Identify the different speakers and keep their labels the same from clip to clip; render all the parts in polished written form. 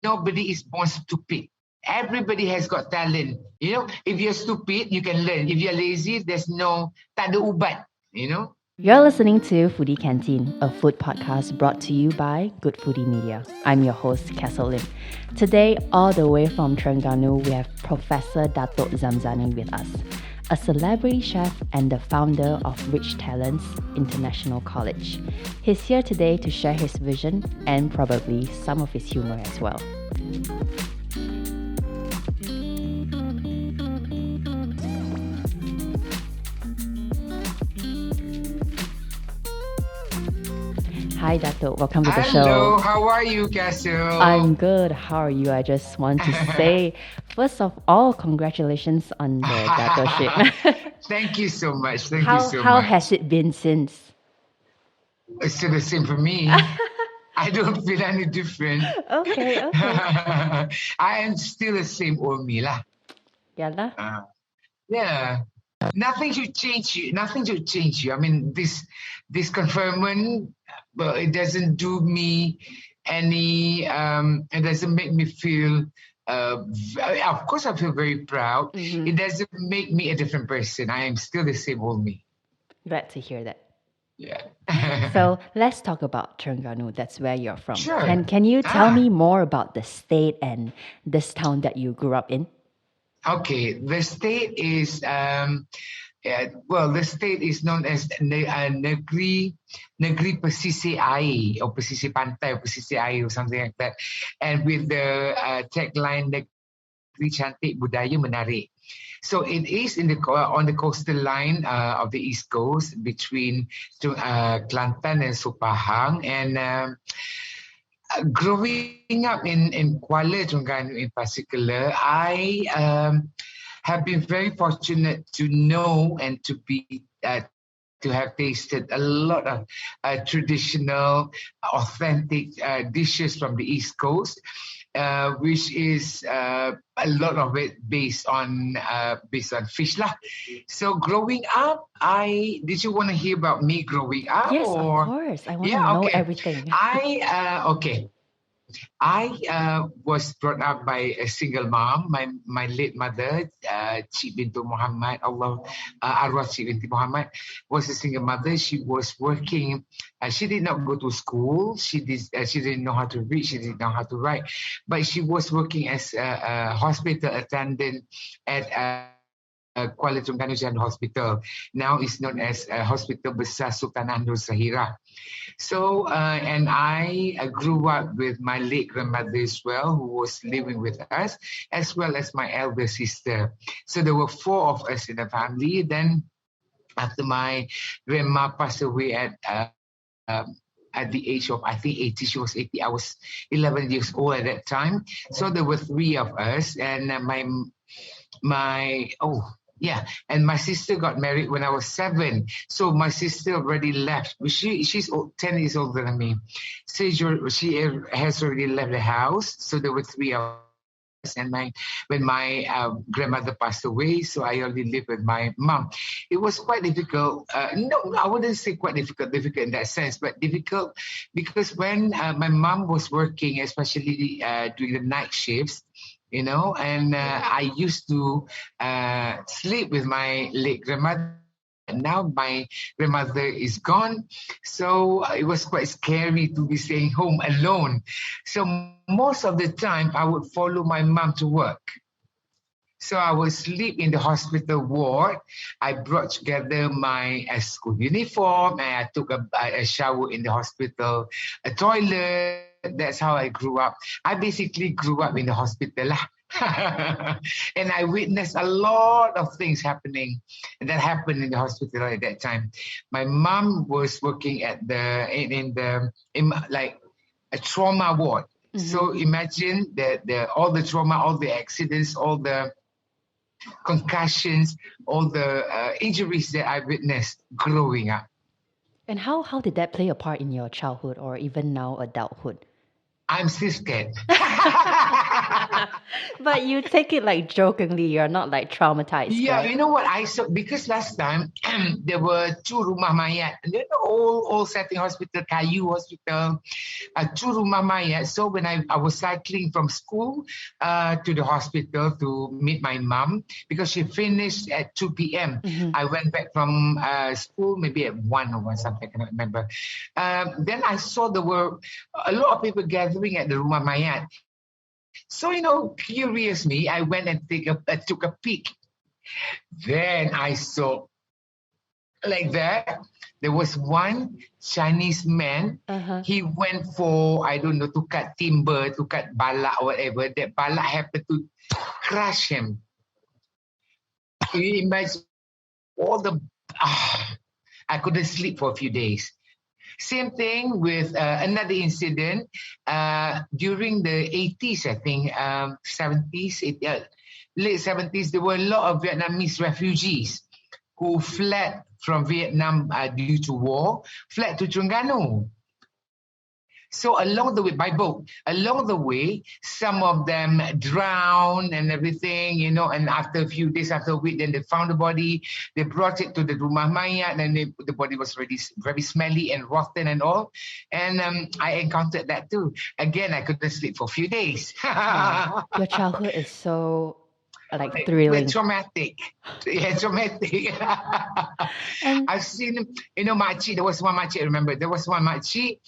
Speaker 1: nobody is born stupid. Everybody has got talent. If you're stupid, you can learn. If you're lazy, there's tak ada ubat.
Speaker 2: You're listening to Foodie Canteen, a food podcast brought to you by Good Foodie Media. I'm your host, Castle Lim. Today, all the way from Terengganu, we have Professor Dato Zamzani with us, a celebrity chef and the founder of Rich Talents International College. He's here today to share his vision and probably some of his humor as well. Hi, Dato. Welcome to the show.
Speaker 1: Hello, how are you, Castle?
Speaker 2: I'm good. How are you? I just want to say, first of all, congratulations on the Datoship.
Speaker 1: Thank you so much.
Speaker 2: How has it been since?
Speaker 1: It's still the same for me. I don't feel any different.
Speaker 2: Okay.
Speaker 1: I am still the same old me lah.
Speaker 2: Yeah.
Speaker 1: Yeah. Nothing should change you. I mean, this confinement, well, it doesn't do me any. It doesn't make me feel. Of course, I feel very proud. Mm-hmm. It doesn't make me a different person. I am still the same old me.
Speaker 2: Glad to hear that.
Speaker 1: Yeah.
Speaker 2: So let's talk about Terengganu. That's where you're from.
Speaker 1: Sure.
Speaker 2: Can you tell me more about the state and this town that you grew up in?
Speaker 1: Okay, the state is the state is known as Negeri Pesisir Air or Pesisir Pantai or Pesisir Air or something like that, and with the tagline Negeri Cantik Budaya Menarik. So it is on the coastal line of the East Coast between Kelantan and Sepahang, and growing up in Kuala Terengganu in particular, I have been very fortunate to know and to have tasted a lot of traditional, authentic dishes from the East Coast, which is a lot of it based on fish lah. So growing up, did you want to hear about me growing up?
Speaker 2: Yes, of course. I want to know everything.
Speaker 1: I was brought up by a single mom. My late mother, Cik Bintu Muhammad, arwah Cik Binti Muhammad, was a single mother. She was working. She did not go to school. She didn't know how to read. She didn't know how to write. But she was working as a hospital attendant at Kuala Terengganu General Hospital. Now it's known as Hospital Besar Sultanah Nur Zahirah. So, and I grew up with my late grandmother as well, who was living with us, as well as my elder sister. So there were 4 of us in the family. Then after my grandma passed away at the age of, I think, 80, she was 80. I was 11 years old at that time. So there were 3 of us, and and my sister got married when I was 7. So my sister already left. She's 10 years older than me. So she has already left the house. So there were 3 of us. And when my grandmother passed away, so I only lived with my mom. It was quite difficult. No, I wouldn't say quite difficult in that sense, but difficult because when my mom was working, especially during the night shifts, and I used to sleep with my late grandmother. Now my grandmother is gone, so it was quite scary to be staying home alone. So most of the time, I would follow my mom to work. So I would sleep in the hospital ward. I brought together my school uniform, and I took a shower in the hospital toilet. That's how I grew up. I basically grew up in the hospital lah. And I witnessed a lot of things happening that happened in the hospital at that time. My mom was working at in a trauma ward. Mm-hmm. So imagine all the trauma, all the accidents, all the concussions, all the injuries that I witnessed growing up.
Speaker 2: And how did that play a part in your childhood or even now adulthood?
Speaker 1: I'm still scared.
Speaker 2: But you take it like jokingly. You're not like traumatized,
Speaker 1: Yeah,
Speaker 2: right?
Speaker 1: you know what I saw, because last time there were two rumah mayat, and they're old setting hospital, Kayu Hospital, two rumah mayat. So when I was cycling from school to the hospital to meet my mom, because she finished at 2 p.m.
Speaker 2: Mm-hmm.
Speaker 1: I went back from school maybe at 1 or 1 something, I cannot remember. Then I saw there were a lot of people gathering at the rumah mayat. So, curious me, I went and took a peek. Then I saw like that. There was one Chinese man.
Speaker 2: Uh-huh.
Speaker 1: He went for, I don't know, to cut timber, to cut balak or whatever. That balak happened to crush him. You imagine all the... I couldn't sleep for a few days. Same thing with another incident during the 80s, I think, 70s, late 70s. There were a lot of Vietnamese refugees who fled from Vietnam due to war, fled to Terengganu. So along the way, by boat, along the way, some of them drowned and everything, and after a few days, after a week, then they found the body, they brought it to the rumah mayat, and the body was already very smelly and rotten and all. And I encountered that too. Again, I couldn't sleep for a few days.
Speaker 2: Wow. Your childhood is so like thrilling.
Speaker 1: Traumatic. Yeah, traumatic.
Speaker 2: And
Speaker 1: I've seen, makcik, there was one makcik, I remember. There was one makcik,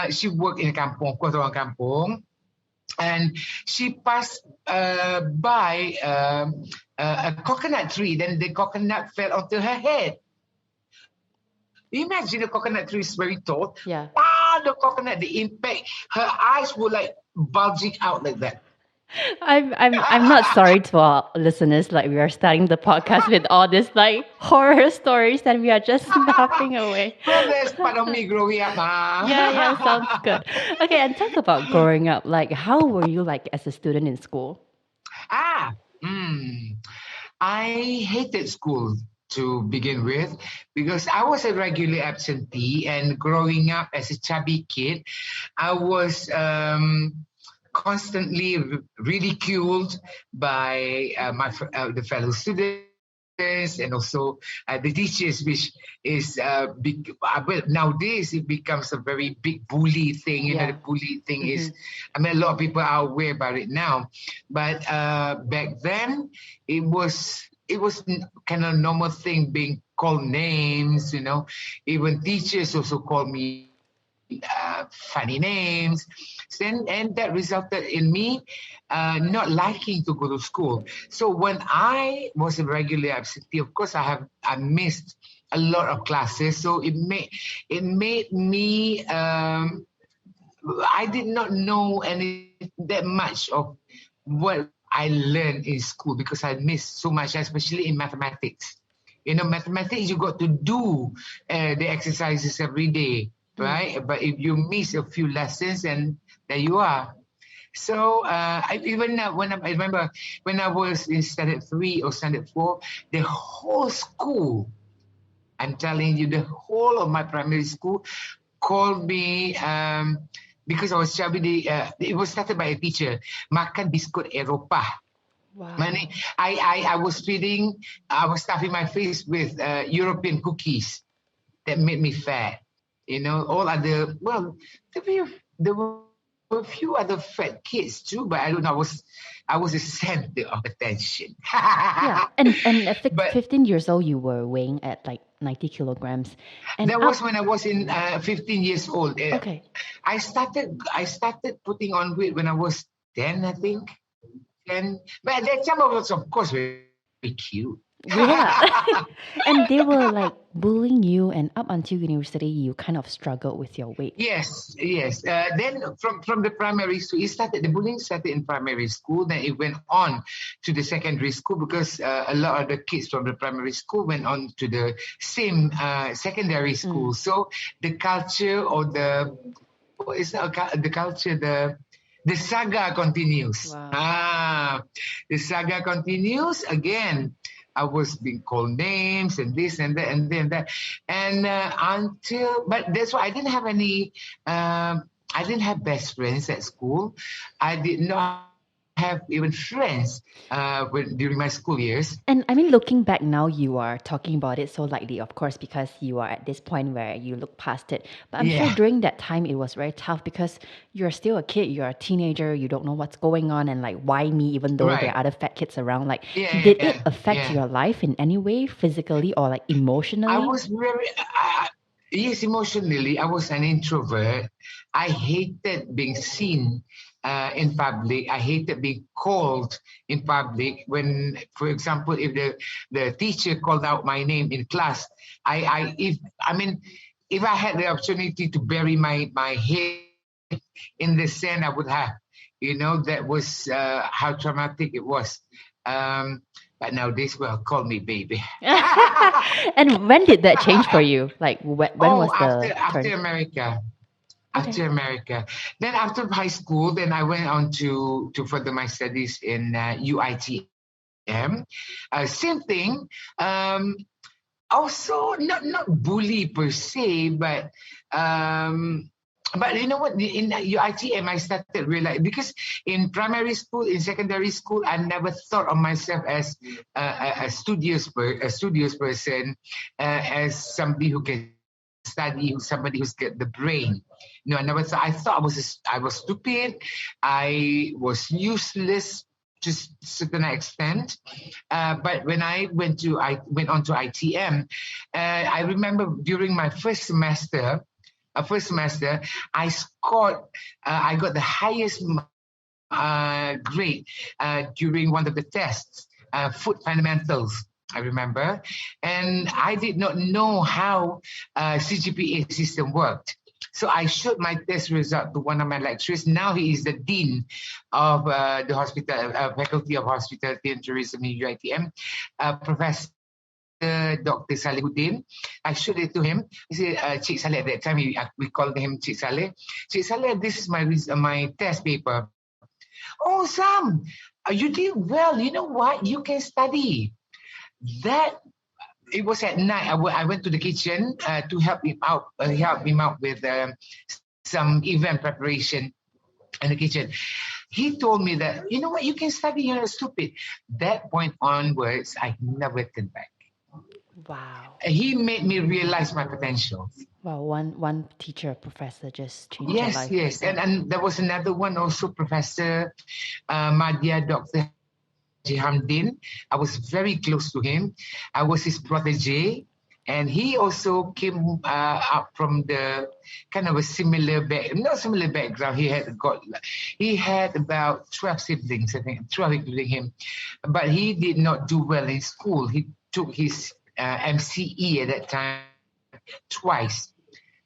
Speaker 1: she worked in a kampung, of course, orang kampung. And she passed by a coconut tree. Then the coconut fell onto her head. Imagine the coconut tree is very tall.
Speaker 2: yeah.
Speaker 1: The coconut, the impact, her eyes were like bulging out like that.
Speaker 2: I'm not sorry to our listeners. Like we are starting the podcast with all this like horror stories, and we are just laughing away.
Speaker 1: Well, that's part of me growing up.
Speaker 2: Yeah, sounds good. Okay, and talk about growing up. Like, how were you like as a student in school?
Speaker 1: I hated school to begin with because I was a regular absentee, and growing up as a chubby kid, I was constantly ridiculed by the fellow students and also the teachers, which is big. Well, nowadays it becomes a very big bully thing. The bully thing is, a lot of people are aware about it now, but back then it was kind of normal thing being called names. Even teachers also called me funny names, and that resulted in me not liking to go to school. So when I was a regular absentee, of course I missed a lot of classes. So it made me I did not know that much of what I learned in school because I missed so much, especially in mathematics. Mathematics, you got to do the exercises every day, right? But if you miss a few lessons, and there you are. So I remember when I was in standard 3 or standard 4, the whole school, I'm telling you, the whole of my primary school called me because I was chubby. It was started by a teacher. Makan biskut Eropah.
Speaker 2: Wow.
Speaker 1: I was stuffing my face with European cookies that made me fat. All other, there were a few other fat kids too, but I don't know. I was the center of attention.
Speaker 2: Yeah, and at 15
Speaker 1: But
Speaker 2: years old, you were weighing at like 90 kilograms. And
Speaker 1: that was when I was in 15 years old.
Speaker 2: Okay.
Speaker 1: I started putting on weight when I was 10, I think. 10. But at that time I was, of course, very cute.
Speaker 2: Yeah. And they were like bullying you, and up until university, you kind of struggled with your weight.
Speaker 1: Yes. Then from the primary school, the bullying started in primary school. Then it went on to the secondary school because a lot of the kids from the primary school went on to the same secondary school. So the culture or the culture, the saga continues.
Speaker 2: Wow.
Speaker 1: The saga continues again. I was being called names and this and that and then that, and but that's why I didn't have any. I didn't have best friends at school. I did not have even friends during my school years.
Speaker 2: And I mean, looking back now, you are talking about it so lightly, of course, because you are at this point where you look past it. But I'm sure
Speaker 1: Yeah,
Speaker 2: during that time, it was very tough because you're still a kid, you're a teenager, you don't know what's going on, and like, why me, even though there
Speaker 1: right.
Speaker 2: are other fat kids around? Like,
Speaker 1: Yeah,
Speaker 2: did it
Speaker 1: yeah,
Speaker 2: affect
Speaker 1: yeah.
Speaker 2: your life in any way, physically or like
Speaker 1: I
Speaker 2: emotionally?
Speaker 1: was very, yes, emotionally, I was an introvert. I hated being seen in public. I hated being called in public. When, for example, if the teacher called out my name in class, if I had the opportunity to bury my head in the sand, I would have. That was how traumatic it was. But nowadays, well, call me baby.
Speaker 2: And when did that change for you? Like, when
Speaker 1: Oh,
Speaker 2: was the
Speaker 1: after
Speaker 2: turn?
Speaker 1: America.
Speaker 2: Okay.
Speaker 1: After America. Then after high school, then I went on to further my studies in UITM. Same thing. Um, Also, not bully per se, but you know what? In UITM, I started realize, because in primary school, in secondary school, I never thought of myself as a studious person, as somebody who can study, somebody who's got the brain. No, I never thought. I was stupid. I was useless to a certain extent. But when I went on to ITM, I remember during my first semester, I scored. I got the highest grade during one of the tests, food fundamentals. I remember, and I did not know how CGPA system worked. So I showed my test result to one of my lecturers. Now he is the dean of the hospital faculty of hospitality and tourism in UiTM, Professor Dr. Salihuddin. I showed it to him. He said, Cik Saleh, at that time we called him Cik Saleh. Cik Saleh, this is my test paper. Oh, Sam, you did well. You know what? You can study. That It was at night. I went to the kitchen to help him out with some event preparation in the kitchen. He told me that, you know what, you can study, you're not stupid. That point onwards, I never turned back.
Speaker 2: Wow.
Speaker 1: He made me realize my potential.
Speaker 2: Wow, one teacher, professor just changed your
Speaker 1: Yes,
Speaker 2: life.
Speaker 1: yes.
Speaker 2: Yeah.
Speaker 1: And there was another one also, Professor Madhya Dr. Hamdin. I was very close to him. I was his protege. And he also came up from the kind of a not similar background. He had about 12 siblings, I think, 12 including him. But he did not do well in school. He took his MCE at that time twice.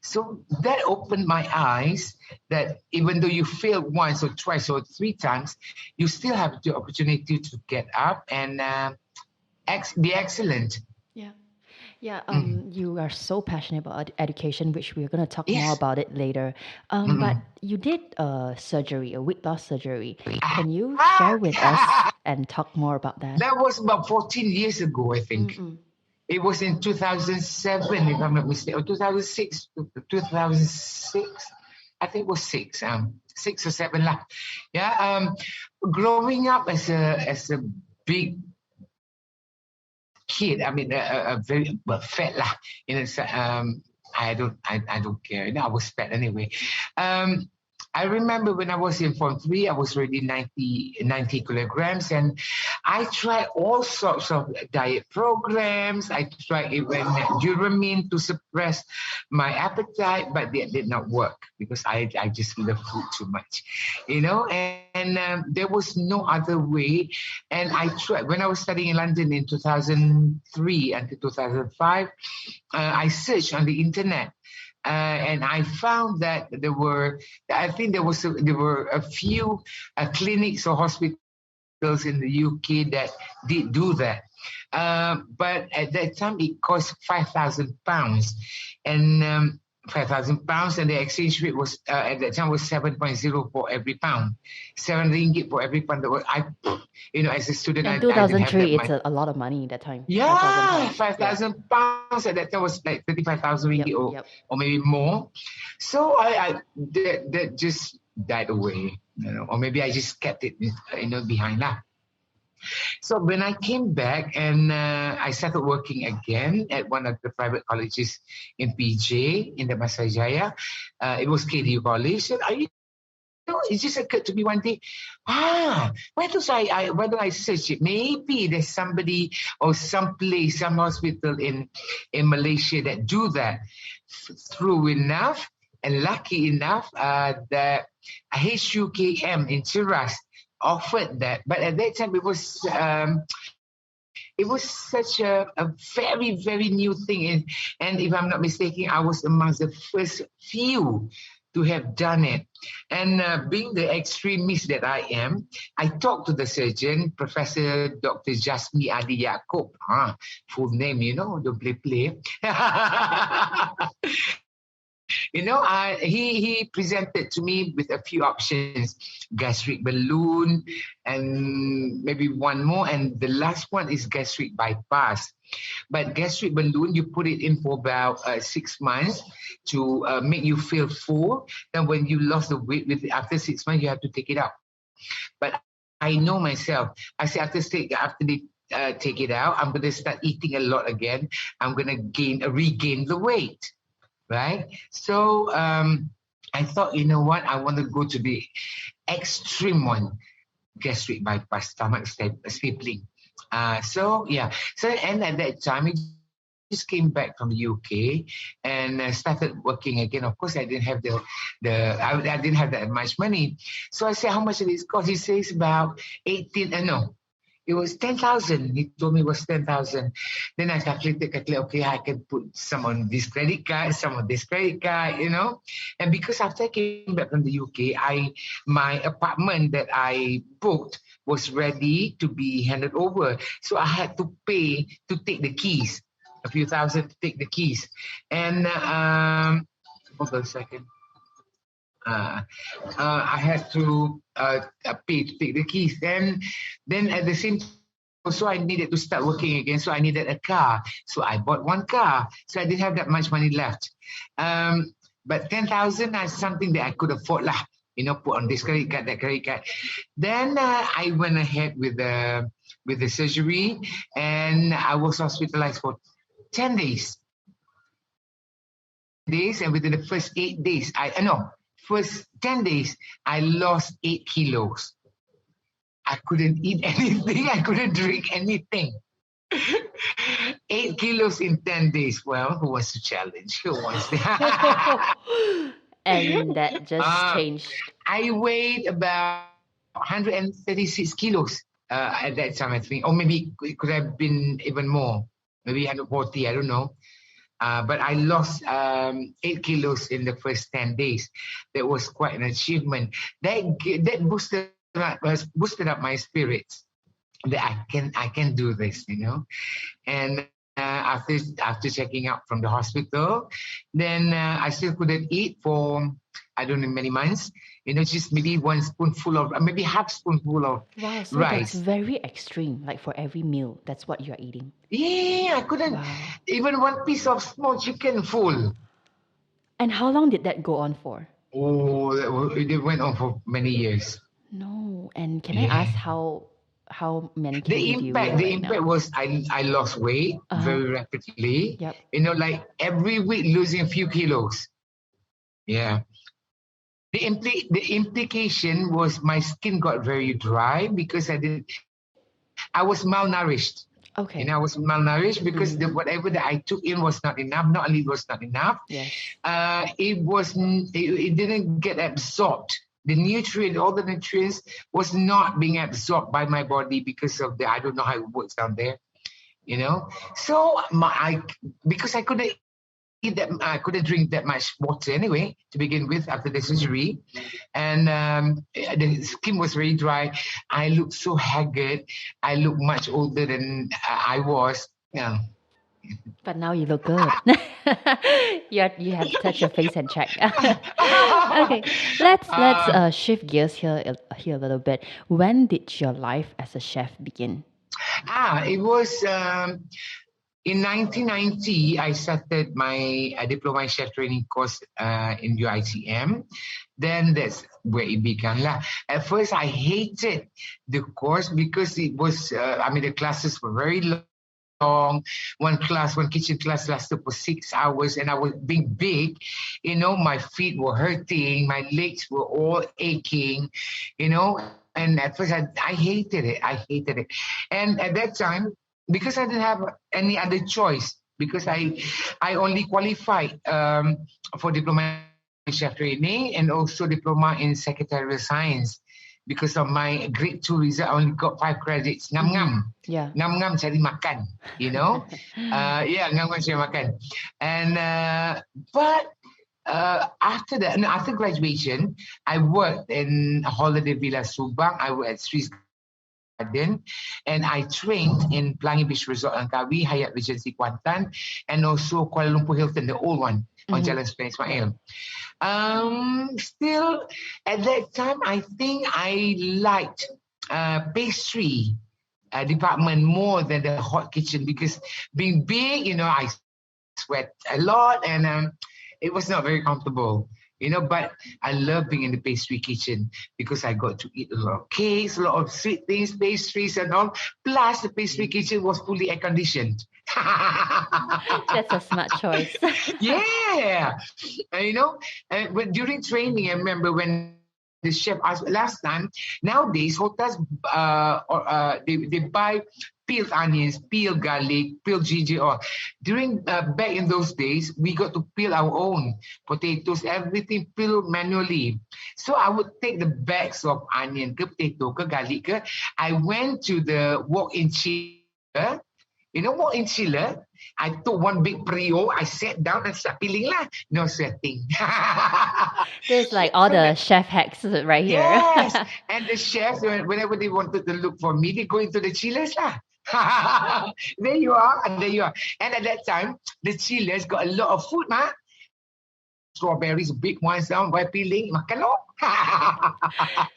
Speaker 1: So that opened my eyes that even though you failed once or twice or three times, you still have the opportunity to get up and be excellent.
Speaker 2: Yeah. Yeah, you are so passionate about education, which we're going to talk more
Speaker 1: Yes.
Speaker 2: about it later. But you did a weight loss surgery. Can you share with us and talk more about that?
Speaker 1: That was about 14 years ago, I think. It was in 2007, if I'm not mistaken, or 2006, 2006. I think it was 6 or 7 lah. Yeah. Growing up as a big kid, I mean, a very fat lah. I don't care. I was fat anyway. I remember when I was in Form 3, I was already 90 kilograms, and I tried all sorts of diet programs. I tried even Duramine to suppress my appetite, but that did not work because I just love food too much, and there was no other way. And I tried, when I was studying in London in 2003 until 2005, I searched on the internet. And I found that there were a few clinics or hospitals in the UK that did do that. But at that time, it cost £5,000. And £5,000, and the exchange rate was at that time was 7.0 for every pound, RM7 for every pound. As a student,
Speaker 2: In
Speaker 1: I didn't have that
Speaker 2: 2003,
Speaker 1: much.
Speaker 2: it's a lot of money that time.
Speaker 1: Yeah,
Speaker 2: 5,000 pounds.
Speaker 1: £5,000 at that time was like 35,000 ringgit
Speaker 2: Yep.
Speaker 1: or maybe more. So I that just died away, or maybe I just kept it, behind that. So when I came back and I started working again at one of the private colleges in PJ in the Masajaya, it was KDU College. And it just occurred to me one day, why don't I search it? Maybe there's somebody or some place, some hospital in Malaysia that do that. True enough and lucky enough, that HUKM in Cheras offered that. But at that time, it was such a very, very new thing. And if I'm not mistaken, I was amongst the first few to have done it. And being the extremist that I am, I talked to the surgeon, Professor Dr. Jasmi Adi Yaakob. Full name, don't play. He presented to me with a few options: gastric balloon and maybe one more, and the last one is gastric bypass. But gastric balloon, you put it in for about 6 months to make you feel full. Then when you lost the weight, after 6 months, you have to take it out. But I know myself. I say after they take it out, I'm going to start eating a lot again. I'm going to regain the weight. Right? So I thought, you know what? I want to go to the extreme one, gastric bypass, stomach stapling. So and at that time, I just came back from the UK and started working again. Of course, I didn't have I didn't have that much money. So I said, how much did it cost? He says about 18. It was 10,000. He told me it was 10,000. Then I calculated, okay, I can put some on this credit card, some on this credit card, And because after I came back from the UK, my apartment that I booked was ready to be handed over. So I had to pay to take the keys, a few thousand to take the keys. And hold on a second. I had to pay to take the keys. Then at the same time, also I needed to start working again. So I needed a car. So I bought one car. So I didn't have that much money left. But 10,000 is something that I could afford lah. Put on this credit card, that credit card. Then I went ahead with the surgery, and I was hospitalized for 10 days. And within the first 8 days, first 10 days, I lost 8 kilos. I couldn't eat anything. I couldn't drink anything. 8 kilos in 10 days. Well, who wants to challenge? Who wants to?
Speaker 2: And that just changed.
Speaker 1: I weighed about 136 kilos at that time, I think. Or maybe it could have been even more. Maybe 140, I don't know. But I lost 8 kilos in the first 10 days. That was quite an achievement. That boosted up my spirits. That I can do this, And after checking out from the hospital, then I still couldn't eat for I don't know many months. Just maybe one spoonful of, maybe half spoonful of rice.
Speaker 2: That's very extreme. Like for every meal, that's what you're eating.
Speaker 1: Yeah, I couldn't. Even one piece of small chicken full.
Speaker 2: And how long did that go on for?
Speaker 1: Oh, it went on for many years.
Speaker 2: No, and can I ask how many kg do you weigh?
Speaker 1: The impact was I lost weight very rapidly.
Speaker 2: Yep.
Speaker 1: Like every week losing a few kilos. Yeah. The implication was my skin got very dry because I was malnourished.
Speaker 2: Okay.
Speaker 1: I was malnourished because whatever that I took in was not enough. Not only was not enough,
Speaker 2: yes.
Speaker 1: It didn't get absorbed. All the nutrients was not being absorbed by my body because of I don't know how it works down there, So because I couldn't eat that, I couldn't drink that much water anyway to begin with after the surgery, and the skin was very dry. I looked so haggard. I looked much older than I was. Yeah.
Speaker 2: But now you look good. You have to touch your face and check. Okay, let's shift gears here a little bit. When did your life as a chef begin?
Speaker 1: It was in 1990, I started my diploma in chef training course in UITM. Then that's where it began lah. At first, I hated the course because it was, the classes were very long. One kitchen class lasted for 6 hours, and I was being big. My feet were hurting, my legs were all aching, and at first I hated it. And at that time, because I didn't have any other choice, because I only qualified for diploma in chef training and also diploma in secretarial science. Because of my grade 2 result, I only got 5 credits. Ngam-ngam.
Speaker 2: Yeah.
Speaker 1: Ngam-ngam cari makan, ngam-ngam cari makan. And, but after that, after graduation, I worked in Holiday Villa Subang. I worked at Swiss Garden, and I trained in Pelangi Beach Resort Langkawi, Hyatt Regency Kuantan, and also Kuala Lumpur Hilton, the old one on Jalan Sultan Ismail. Still, at that time, I think I liked pastry department more than the hot kitchen, because being big, I sweat a lot, and it was not very comfortable. But I love being in the pastry kitchen because I got to eat a lot of cakes, a lot of sweet things, pastries and all. Plus, the pastry kitchen was fully air conditioned.
Speaker 2: That's a smart choice.
Speaker 1: Yeah. But during training, I remember when the chef asked last time, nowadays, hotels, they buy peeled onions, peeled garlic, peeled ginger. Or during back in those days, we got to peel our own potatoes, everything peeled manually. So I would take the bags of onion, ke potato, ke garlic. I went to the walk-in chiller. Walk-in chiller. I took one big Prio. I sat down and started peeling lah. No sweating.
Speaker 2: There's like all the chef hacks right here.
Speaker 1: Yes. And the chefs, whenever they wanted to look for me, they go into the chillers lah. There you are. And at that time, the chillers got a lot of food, ma. Strawberries, big ones down by peeling, makan lor.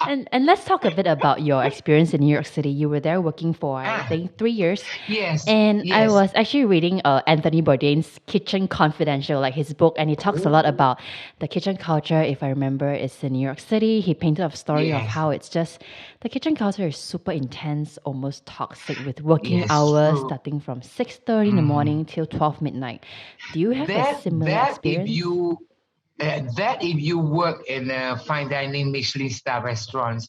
Speaker 2: And let's talk a bit about your experience in New York City. You were there working for, I think, 3 years.
Speaker 1: Yes.
Speaker 2: And
Speaker 1: yes.
Speaker 2: I was actually reading Anthony Bourdain's Kitchen Confidential, like his book, and he talks a lot about the kitchen culture. If I remember, it's in New York City. He painted a story of how it's just, the kitchen culture is super intense, almost toxic, with working hours starting from 6:30 in the morning till 12 midnight. Do you have a similar experience?
Speaker 1: If you work in fine dining Michelin star restaurants,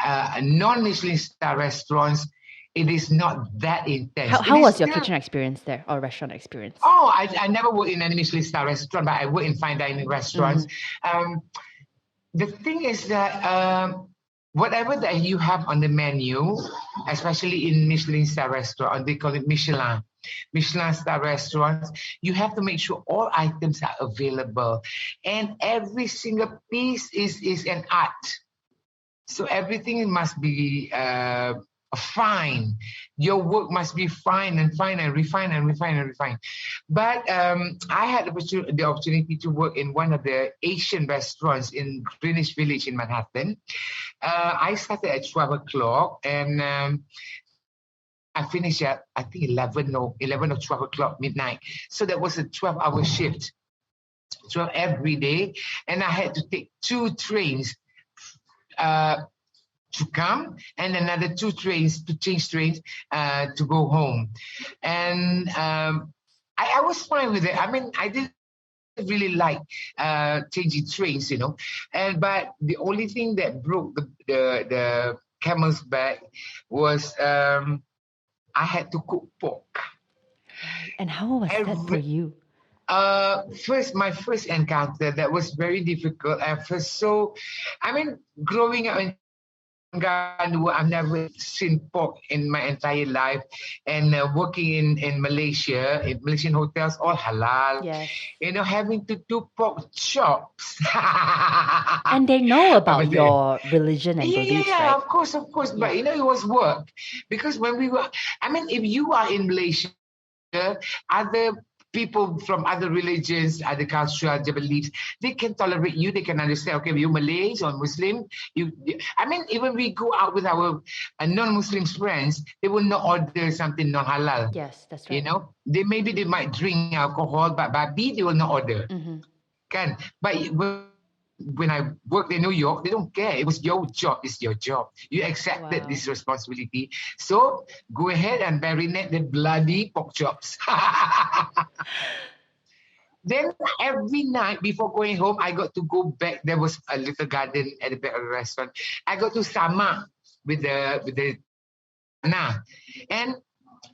Speaker 1: non-Michelin star restaurants, it is not that intense.
Speaker 2: How was your kitchen experience there, or restaurant experience?
Speaker 1: Oh, I never worked in any Michelin star restaurant, but I work in fine dining restaurants. The thing is that whatever that you have on the menu, especially in Michelin star restaurant, they call it Michelin star restaurants, you have to make sure all items are available, and every single piece is an art. So everything must be fine. Your work must be fine and refine and refine. But I had the opportunity to work in one of the Asian restaurants in Greenwich Village in Manhattan. I started at 12 o'clock, and I finished at, I think, 11 or 12 o'clock midnight. So that was a 12-hour shift. 12 every day. And I had to take 2 trains to come, and another 2 trains to change trains to go home. And I was fine with it. I mean, I didn't really like changing trains, but the only thing that broke the camel's back was I had to cook pork.
Speaker 2: And how was that for you?
Speaker 1: My first encounter, that was very difficult at first. So, growing up in Terengganu, I've never seen pork in my entire life, and working in Malaysia, in Malaysian hotels, all halal.
Speaker 2: Yes.
Speaker 1: Having to do pork chops.
Speaker 2: And they know about your religion and beliefs,
Speaker 1: yeah,
Speaker 2: right?
Speaker 1: of course. But it was work, because when we were, if you are in Malaysia, other people from other religions, other culture, other beliefs, they can tolerate you. They can understand. Okay, you Malays or Muslim. I mean, even we go out with our non-Muslim friends, they will not order something non-halal.
Speaker 2: Yes, that's
Speaker 1: You
Speaker 2: right.
Speaker 1: know, they might drink alcohol, but babi they will not order.
Speaker 2: Mm-hmm.
Speaker 1: Can but when I worked in New York, they don't care. It was your job. It's your job. You accepted
Speaker 2: Wow.
Speaker 1: this responsibility. So go ahead and marinate the bloody pork chops. Then every night before going home, I got to go back. There was a little garden at the back of the restaurant. I got to Sama with the Nah. And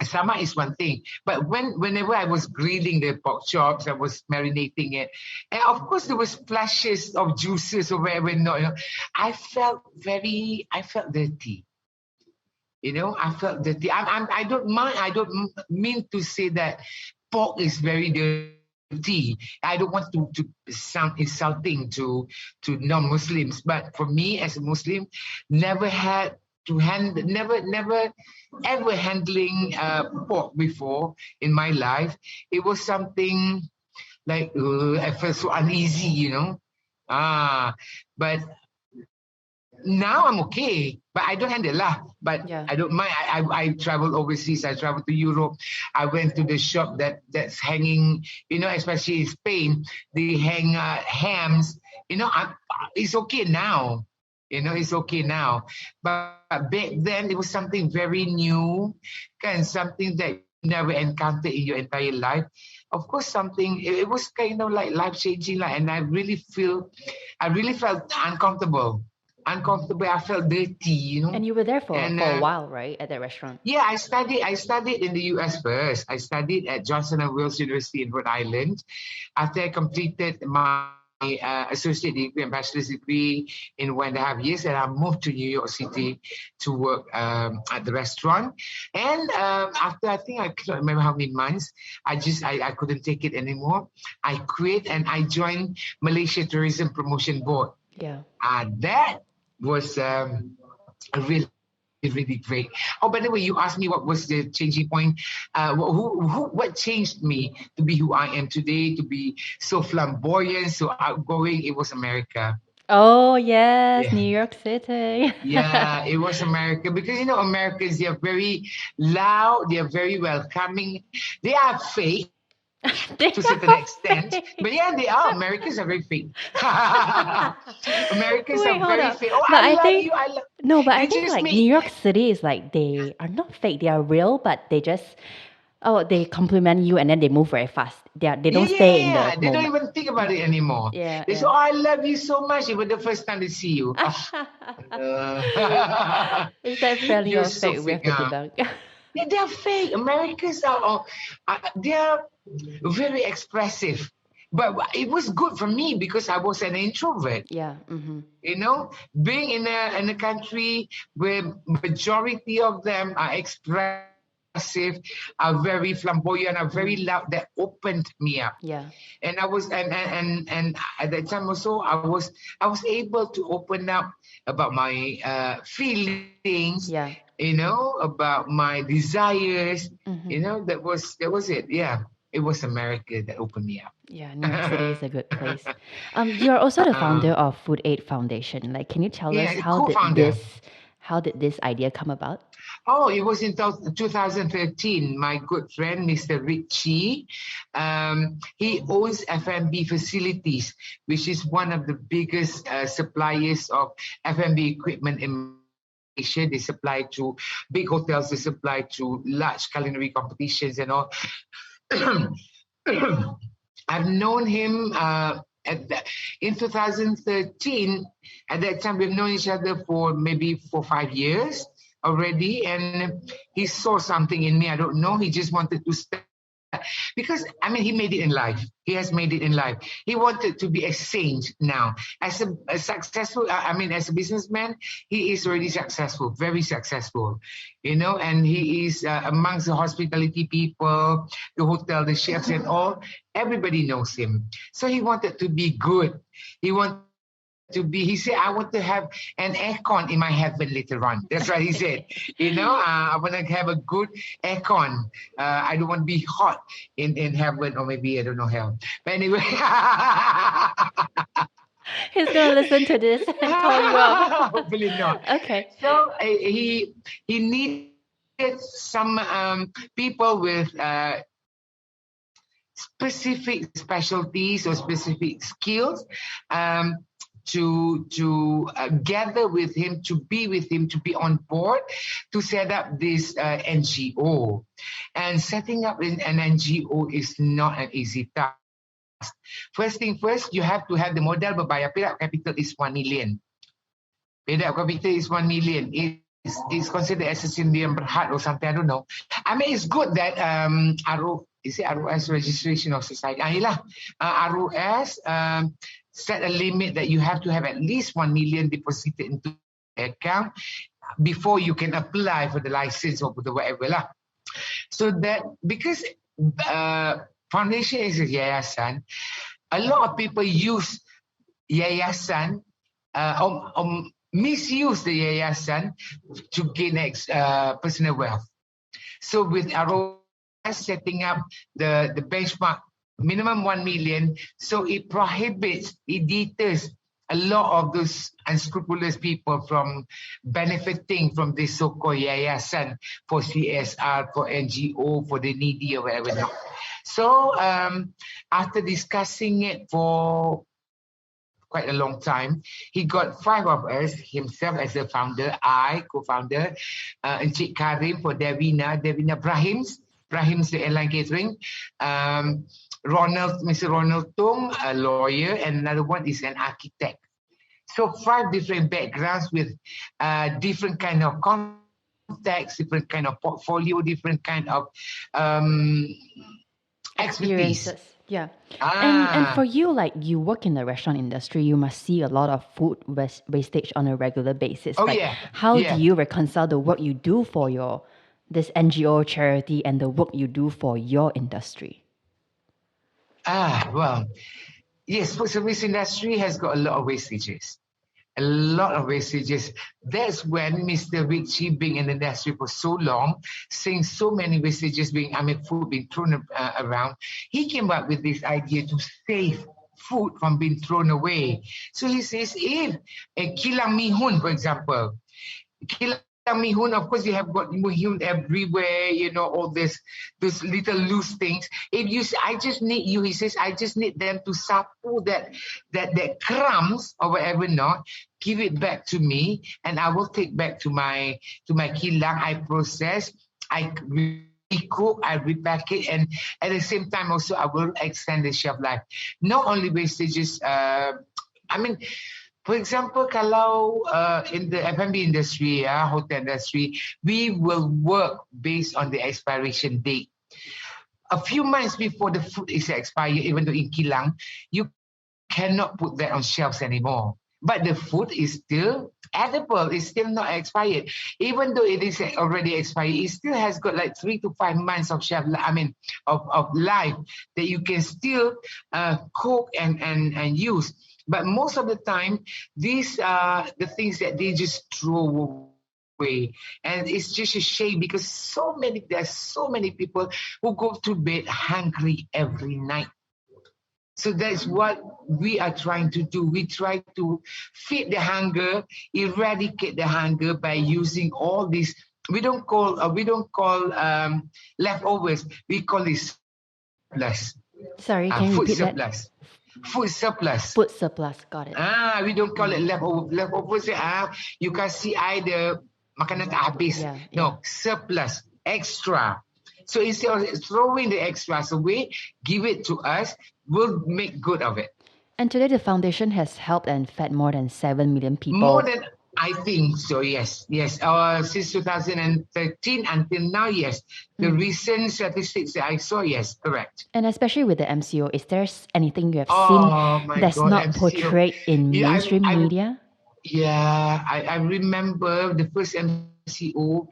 Speaker 1: sama is one thing, but whenever I was grilling the pork chops, I was marinating it, and of course there was splashes of juices or whatever. No, I felt dirty. I felt dirty. I don't mind. I don't mean to say that pork is very dirty. I don't want to sound insulting to non-Muslims, but for me as a Muslim, never had to never ever handling pork before in my life. It was something like I felt so uneasy. But now I'm okay, but I don't handle lah. But
Speaker 2: Yeah.
Speaker 1: I don't mind. I travel overseas. I travel to Europe. I went to the shop that's hanging. Especially in Spain, they hang hams. It's okay now. It's okay now. But back then, it was something very new, something that you never encountered in your entire life. Of course, it was kind of like life-changing, and I really felt uncomfortable. I felt dirty.
Speaker 2: And you were there for
Speaker 1: And
Speaker 2: a while, right, at that restaurant?
Speaker 1: yeah, I studied in the US first. I studied at Johnson and Wales University in Rhode Island. After I completed my associate degree and bachelor's degree in 1.5 years, and I moved to New York City to work at the restaurant. And after, I think I cannot remember how many months, I couldn't take it anymore. I quit and I joined Malaysia Tourism Promotion Board.
Speaker 2: Yeah.
Speaker 1: That was really great. Oh, by the way, you asked me what was the changing point. What changed me to be who I am today, to be so flamboyant, so outgoing? It was America.
Speaker 2: Oh, yes,
Speaker 1: Yeah.
Speaker 2: New York City.
Speaker 1: Yeah, it was America because Americans, they are very loud, they are very welcoming. They are fake to a certain extent, but yeah, they are. Americans are very fake. Americans
Speaker 2: Wait,
Speaker 1: are
Speaker 2: hold
Speaker 1: very
Speaker 2: up.
Speaker 1: fake. Oh,
Speaker 2: But
Speaker 1: I
Speaker 2: I
Speaker 1: love
Speaker 2: think
Speaker 1: you. I love.
Speaker 2: no, but I
Speaker 1: They
Speaker 2: think
Speaker 1: just
Speaker 2: like
Speaker 1: make.
Speaker 2: New York City is like they are not fake, they are real, but they compliment you and then they move very fast. They don't stay in the
Speaker 1: They don't
Speaker 2: moment.
Speaker 1: even think about it anymore.
Speaker 2: Yeah,
Speaker 1: They say,
Speaker 2: yeah.
Speaker 1: "Oh, I love you so much." Even the first time they see you.
Speaker 2: Is that friendly
Speaker 1: You're
Speaker 2: or
Speaker 1: so
Speaker 2: fake? We have
Speaker 1: fake.
Speaker 2: to debunk.
Speaker 1: Yeah, they're fake. Americans they're very expressive. But it was good for me because I was an introvert.
Speaker 2: Yeah. Mm-hmm.
Speaker 1: Being in a country where majority of them are expressive, are very flamboyant, are very loud, that opened me up.
Speaker 2: Yeah.
Speaker 1: And I was and at that time also I was able to open up about my feelings,
Speaker 2: Yeah.
Speaker 1: about my desires.
Speaker 2: Mm-hmm.
Speaker 1: That was it. Yeah, it was America that opened me up.
Speaker 2: Yeah, New York City is a good place. You're also the founder of Food Aid Foundation. Like, can you tell us
Speaker 1: Yeah, co-founder.
Speaker 2: how did this idea come about?
Speaker 1: Oh, it was in 2013. My good friend, Mr. Richie, he owns F&B facilities, which is one of the biggest suppliers of F&B equipment in Malaysia. They supply to big hotels, they supply to large culinary competitions and all. I've known him in 2013. At that time, we've known each other for maybe 5 years already, and he saw something in me. I don't know. He just wanted to start because he made it in life. He has made it in life. He wanted to be a saint now. As a successful, as a businessman, he is already successful, very successful, and he is amongst the hospitality people, the hotel, the chefs and all. Everybody knows him. So he wanted to be good. He wanted to be, he said, I want to have an aircon in my heaven later on. That's what he said. I want to have a good aircon. I don't want to be hot in heaven, or maybe, I don't know, hell. But anyway.
Speaker 2: He's going to listen to this and call you up.
Speaker 1: Hopefully not.
Speaker 2: Okay.
Speaker 1: So he needed some people with specific specialties or specific skills to gather with him, to be with him, to be on board, to set up this NGO. And setting up an NGO is not an easy task. First thing first, you have to have the modal berbayar. Paid up capital is 1 million. Paid up capital is 1 million. It's considered as a Indian berhad or something, I don't know. I mean, it's good that ROS registration of society. ROS set a limit that you have to have at least 1 million deposited into the account before you can apply for the license or the whatever lah. So that, because foundation is a yayasan, a lot of people use yayasan misuse the yayasan to gain personal wealth. So with ROS setting up the benchmark minimum 1 million, so it prohibits, it deters a lot of those unscrupulous people from benefiting from this so-called yayasan for CSR, for NGO, for the needy or whatever. Not. So after discussing it for quite a long time, he got 5 of us, himself as a founder, I, co-founder, Encik Karim for Davina Brahim's the airline catering, Mr. Ronald Tung, a lawyer, and another one is an architect. So 5 different backgrounds with different kind of contacts, different kind of portfolio, different kind of expertise.
Speaker 2: Yeah. And for you, like, you work in the restaurant industry, you must see a lot of food wastage on a regular basis.
Speaker 1: Oh,
Speaker 2: like,
Speaker 1: yeah.
Speaker 2: How do you reconcile the work you do for this NGO charity and the work you do for your industry?
Speaker 1: Well, yes, food service industry has got a lot of wastages. A lot of wastages. That's when Mr. Richie, being in the industry for so long, seeing so many wastages food being thrown around, he came up with this idea to save food from being thrown away. So he says, if a kilang mihun, for example, kilang mihun, of course, you have got mihun everywhere, all those little loose things. I just need them to sapu that crumbs or whatever not, give it back to me, and I will take back to my kilang. I process, I recook, I repack it, and at the same time also I will extend the shelf life. Not only wastages, for example, kalau in the F&B industry, hotel industry, we will work based on the expiration date. A few months before the food is expired, even though in kilang, you cannot put that on shelves anymore. But the food is still edible, it's still not expired. Even though it is already expired, it still has got like 3 to 5 months of of life that you can still cook and use. But most of the time, these are the things that they just throw away. And it's just a shame because there's so many people who go to bed hungry every night. So that's what we are trying to do. We try to feed the hunger, eradicate the hunger by using all these. We don't call leftovers. We call it surplus.
Speaker 2: Sorry, can you repeat
Speaker 1: surplus. That? Food surplus.
Speaker 2: Food surplus, got it.
Speaker 1: We don't call it leftover. Leftovers, you can see either makanan tak habis. No, surplus, extra. So instead of throwing the extras away, give it to us. We'll make good of it.
Speaker 2: And today the foundation has helped and fed more than 7 million people.
Speaker 1: More than, I think so, yes. Since 2013 until now, yes. The recent statistics that I saw, yes, correct.
Speaker 2: And especially with the MCO, is there anything you have seen that's not MCO portrayed in mainstream media?
Speaker 1: Yeah, I remember the first MCO,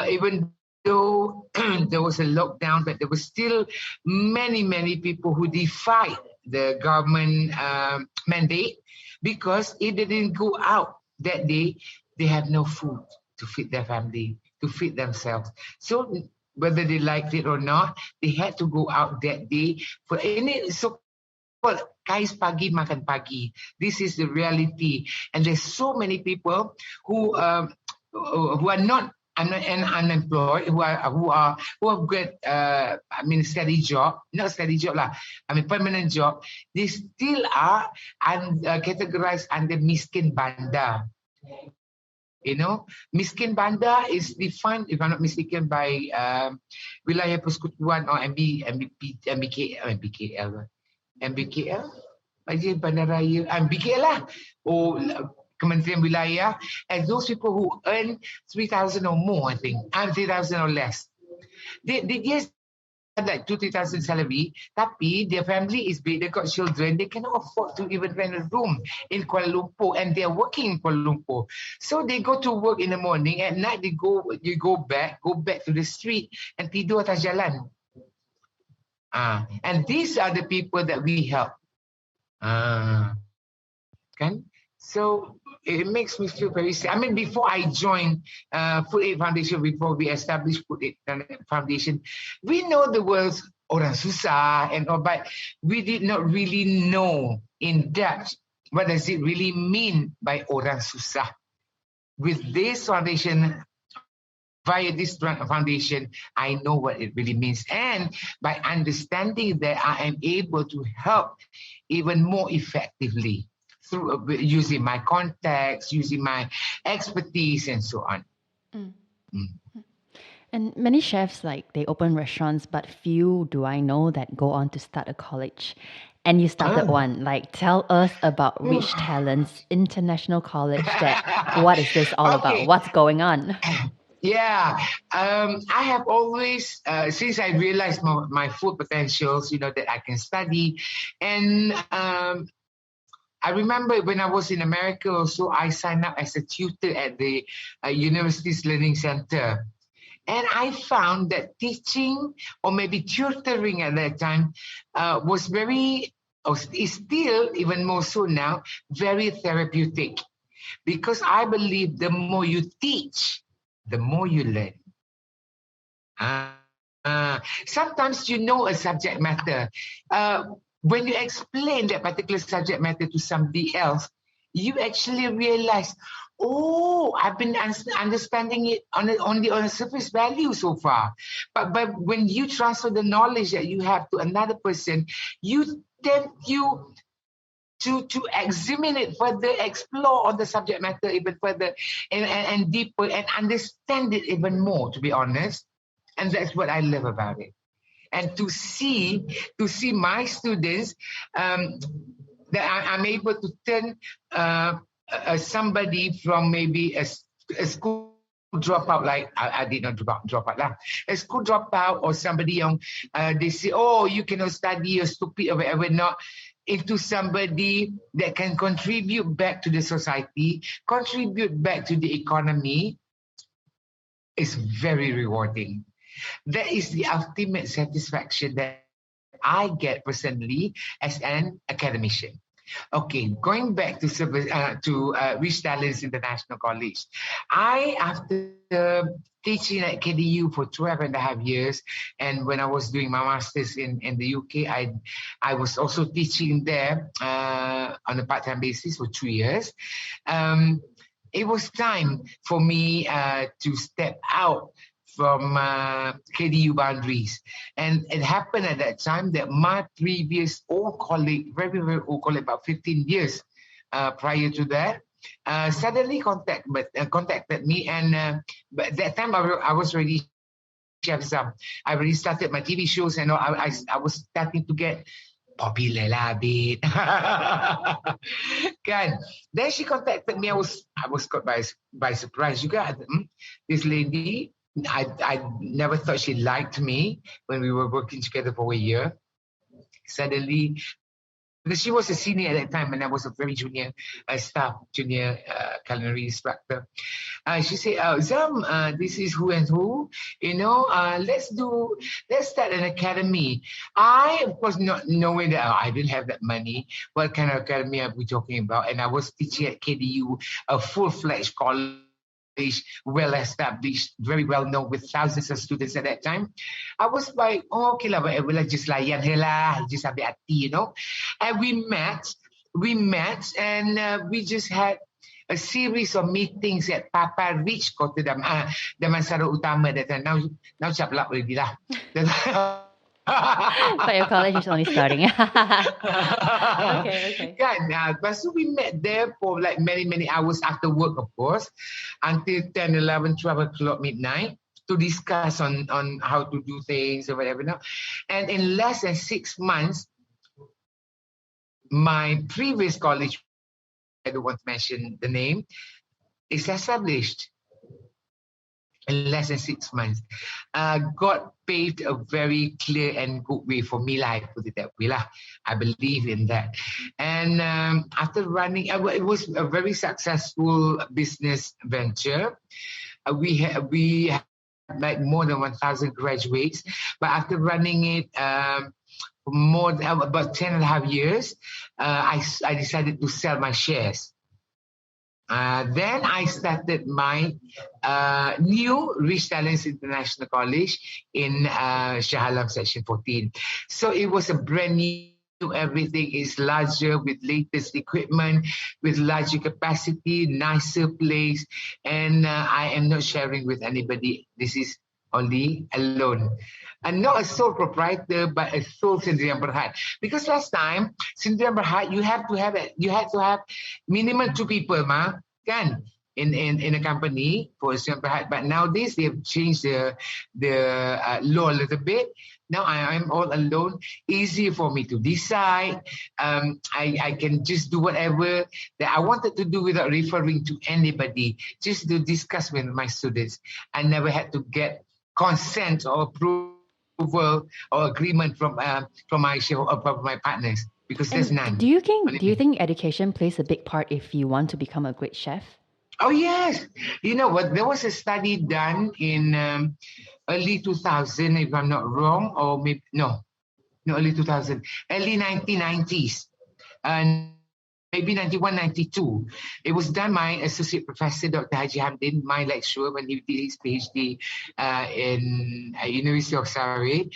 Speaker 1: even though there was a lockdown, but there were still many people who defied the government mandate because if they didn't go out that day, they have no food to feed their family, to feed themselves. So whether they liked it or not, they had to go out that day for any so-called kais pagi makan pagi. This is the reality, and there's so many people who are not unemployed, who have got steady job, not steady job lah, permanent job. They still are categorized under miskin bandar. You know, miskin bandar is defined, if I'm not mistaken, by Wilayah Persekutuan or MBKL, Bandaraya, MBKL lah, or Kementerian Wilayah, and those people who earn 3,000 or more, I think, and 3,000 or less. They just like 2,000 salary, tapi their family is big, they got children, they cannot afford to even rent a room in Kuala Lumpur, and they're working in Kuala Lumpur. So they go to work in the morning, at night you go back to the street and tidur atas jalan. And these are the people that we help. Kan? So it makes me feel very sad. I mean, before I joined Food Aid Foundation, before we established Food Aid Foundation, we know the words orang susah and all, but we did not really know in depth what does it really mean by orang susah. With this foundation, via this foundation, I know what it really means. And by understanding that, I am able to help even more effectively through using my contacts, using my expertise, and so on.
Speaker 2: And many chefs, like, they open restaurants, but few do I know that go on to start a college. And you started one. Like, tell us about Rich Talents International College. What is this all about? What's going on?
Speaker 1: Yeah, I have always, since I realized my full potentials, that I can study. And I remember when I was in America also, I signed up as a tutor at the University's Learning Center. And I found that teaching, or maybe tutoring at that time, was very, or is still even more so now, very therapeutic. Because I believe the more you teach, the more you learn. Sometimes you know a subject matter. When you explain that particular subject matter to somebody else, you actually realize, I've been understanding it only on a surface value so far. But when you transfer the knowledge that you have to another person, you to examine it further, explore on the subject matter even further and deeper, and understand it even more, to be honest. And that's what I love about it. And to see my students, that I'm able to turn somebody from maybe a school dropout, like I did not drop out lah. A school dropout, or somebody young, they say, you cannot study, you're stupid or whatever, not, into somebody that can contribute back to the society, contribute back to the economy. Is very rewarding. That is the ultimate satisfaction that I get personally as an academician. Okay, going back to Rich Talents International College. After teaching at KDU for 12 and a half years, and when I was doing my master's in the UK, I was also teaching there on a part-time basis for 2 years. It was time for me to step out from KDU boundaries. And it happened at that time that my previous old colleague, very, very old colleague, about 15 years prior to that, suddenly contacted me. And but that time I was already Chef Zam. I already started my TV shows and all. I was starting to get popular lah, bit. Kan? Then she contacted me. I was caught by surprise. You got this lady. I never thought she liked me when we were working together for a year. Suddenly, because she was a senior at that time and I was a very junior culinary instructor. She said, Zam, this is who and who, let's start an academy. I, of course, not knowing that I didn't have that money. What kind of academy are we talking about? And I was teaching at KDU, a full-fledged college, well established, very well known with thousands of students at that time. I was like, okay lah, whatever lah, just layan her lah, just ambil hati, And we met and we just had a series of meetings at Papa Rich Kota Damansara Utama that time. Now chaplak already lah.
Speaker 2: But your college is only starting. Okay.
Speaker 1: But so we met there for like many hours after work, of course, until 10, 11, 12 o'clock midnight to discuss on how to do things or whatever. And in less than 6 months, my previous college, I don't want to mention the name, is established. In less than 6 months, God paved a very clear and good way for me. I put it that way. I believe in that. And after running, it was a very successful business venture. We had like more than 1,000 graduates. But after running it about 10 and a half years, I decided to sell my shares. Then I started my new Rich Talents International College in Shah Alam Section 14. So it was a brand new, everything is larger with latest equipment, with larger capacity, nicer place. And I am not sharing with anybody. This is only alone. And not a sole proprietor, but a sole Sendirian Berhad. Because last time, Sendirian Berhad, you had to have minimum 2 people, kan? In a company for Sendirian Berhad. But nowadays, they've changed the law a little bit. Now I'm all alone. Easy for me to decide. I can just do whatever that I wanted to do without referring to anybody. Just to discuss with my students. I never had to get consent or approval or agreement from my partners, because there's none.
Speaker 2: Do you think education plays a big part if you want to become a great chef?
Speaker 1: Oh yes, you know what? There was a study done in early 2000, if I'm not wrong, or maybe no, early 2000, early 1990s, and maybe 91, 92. It was done by Associate Professor Dr. Haji Hamdin, my lecturer, when he did his PhD in University of Sarawak.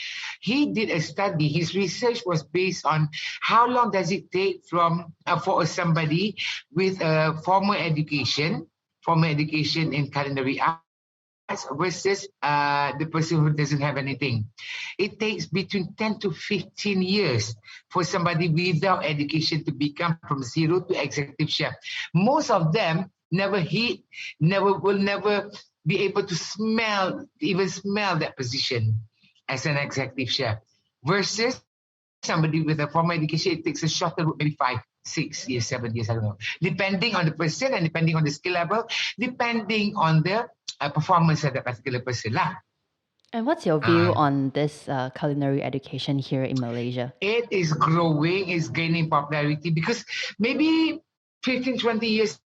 Speaker 1: He did a study. His research was based on how long does it take for somebody with a formal education in culinary arts versus the person who doesn't have anything. It takes between 10 to 15 years for somebody without education to become from zero to executive chef. Most of them will never be able to smell that position as an executive chef. Versus somebody with a formal education, it takes a shorter route, maybe 5, 6 years, 7 years, I don't know. Depending on the person and depending on the skill level, depending on the performance of that particular person lah.
Speaker 2: And what's your view on this culinary education here in Malaysia?
Speaker 1: It is growing, it's gaining popularity because maybe 15, 20 years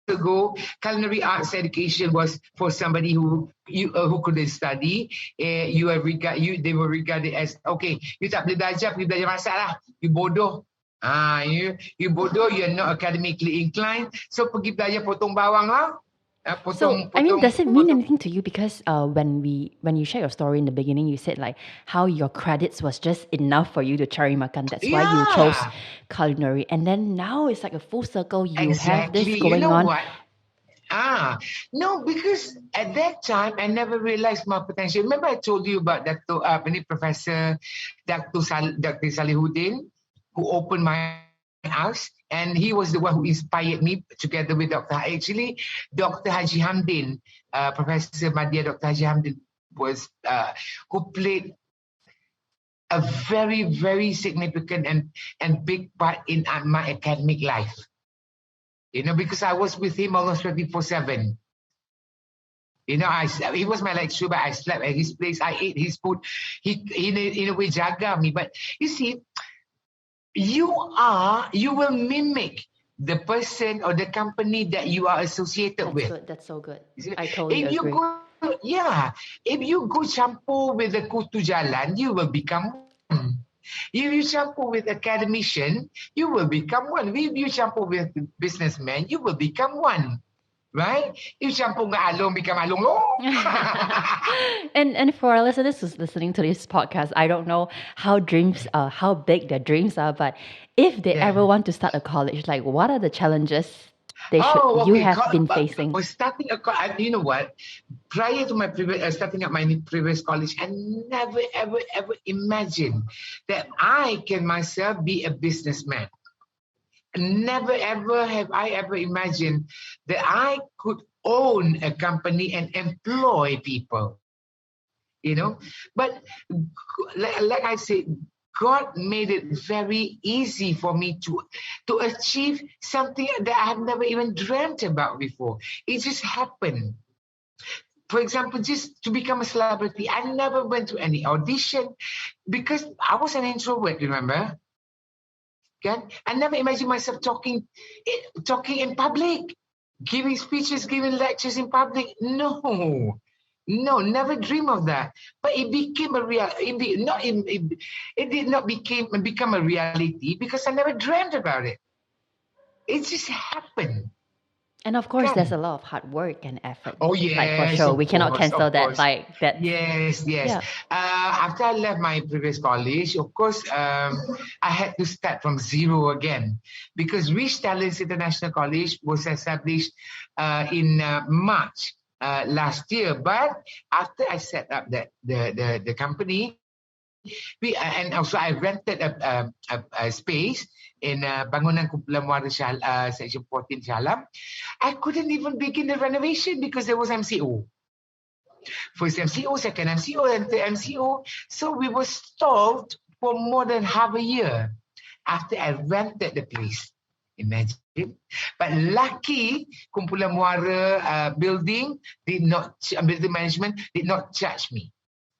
Speaker 1: ago, culinary arts education was for somebody who couldn't study. They were regarded as, okay, you tak boleh belajar, pergi belajar masak lah. You bodoh. You bodoh, you're not academically inclined. So pergi belajar potong bawang lah.
Speaker 2: Does it mean anything to you? Because when you shared your story in the beginning, you said like how your credits was just enough for you to cari makan. That's why you chose culinary. And then now it's like a full circle. You have this going on.
Speaker 1: What? No, because at that time I never realized my potential. Remember I told you about Professor Dr. Salihuddin, who opened my house, and he was the one who inspired me together with Dr. Haji Hamdin, Professor Madya Dr. Haji Hamdin was who played a very, very significant and big part in my academic life. Because I was with him almost 24/7. He was my lecturer, but I slept at his place. I ate his food. He in a way jaga me. But you see, you will mimic the person or the company that you are associated
Speaker 2: That's
Speaker 1: with.
Speaker 2: good. That's so good.
Speaker 1: You see,
Speaker 2: I totally
Speaker 1: If you
Speaker 2: agree.
Speaker 1: go, if you go campur with the kutu jalan, you will become one. If you campur with academician, you will become one. If you campur with businessman, you will become one. Right? If you campur with along, become along.
Speaker 2: And for our listeners who's listening to this podcast, I don't know how big their dreams are, but if they ever want to start a college, like what are the challenges you have been facing?
Speaker 1: Starting you know what? Prior to my previous starting up my previous college, I never ever imagined that I can myself be a businessman. Never ever have I ever imagined that I could own a company and employ people. But like I said, God made it very easy for me to achieve something that I have never even dreamt about before. It just happened. For example, just to become a celebrity, I never went to any audition because I was an introvert, remember? Okay? I never imagined myself talking in public, giving speeches, giving lectures in public. No, never dream of that. But it became a real. It did not become a reality because I never dreamt about it. It just happened.
Speaker 2: And of course, there's a lot of hard work and effort.
Speaker 1: Oh
Speaker 2: Like for
Speaker 1: yes,
Speaker 2: sure,
Speaker 1: of
Speaker 2: we cannot
Speaker 1: course,
Speaker 2: cancel
Speaker 1: of
Speaker 2: that.
Speaker 1: course.
Speaker 2: Like that.
Speaker 1: Yes.
Speaker 2: Yeah.
Speaker 1: After I left my previous college, of course, I had to start from zero again because Rich Talents International College was established in March last year. But after I set up the company, and also I rented a space in Bangunan Kumpulan Muara Section 14 Shalam. I couldn't even begin the renovation because there was MCO. First MCO, second MCO, and third MCO. So we were stalled for more than half a year after I rented the place. Imagine. But lucky, Kumpulan Muara building building management did not charge me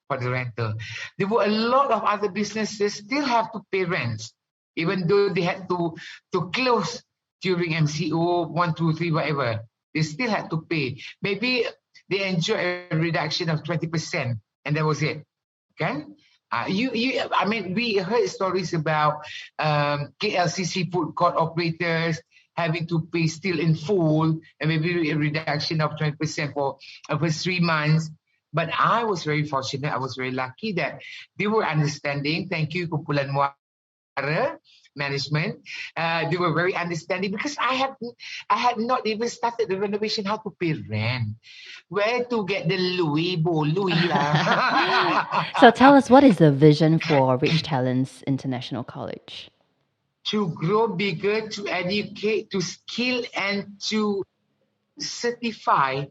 Speaker 1: for the rental. There were a lot of other businesses still have to pay rents, even though they had to close during MCO 1, 2, 3, whatever. They still had to pay. Maybe they enjoy a reduction of 20%, and that was it. Okay? I mean, we heard stories about KLCC food court operators having to pay still in full and maybe a reduction of 20% for first 3 months. But I was very fortunate. I was very lucky that they were understanding. Thank you, Kumpulan Muara management. They were very understanding because I had not even started the renovation. How to pay rent, where to get the Louis lah.
Speaker 2: So tell us, what is the vision for Rich Talents International College?
Speaker 1: To grow bigger, to educate, to skill, and to certify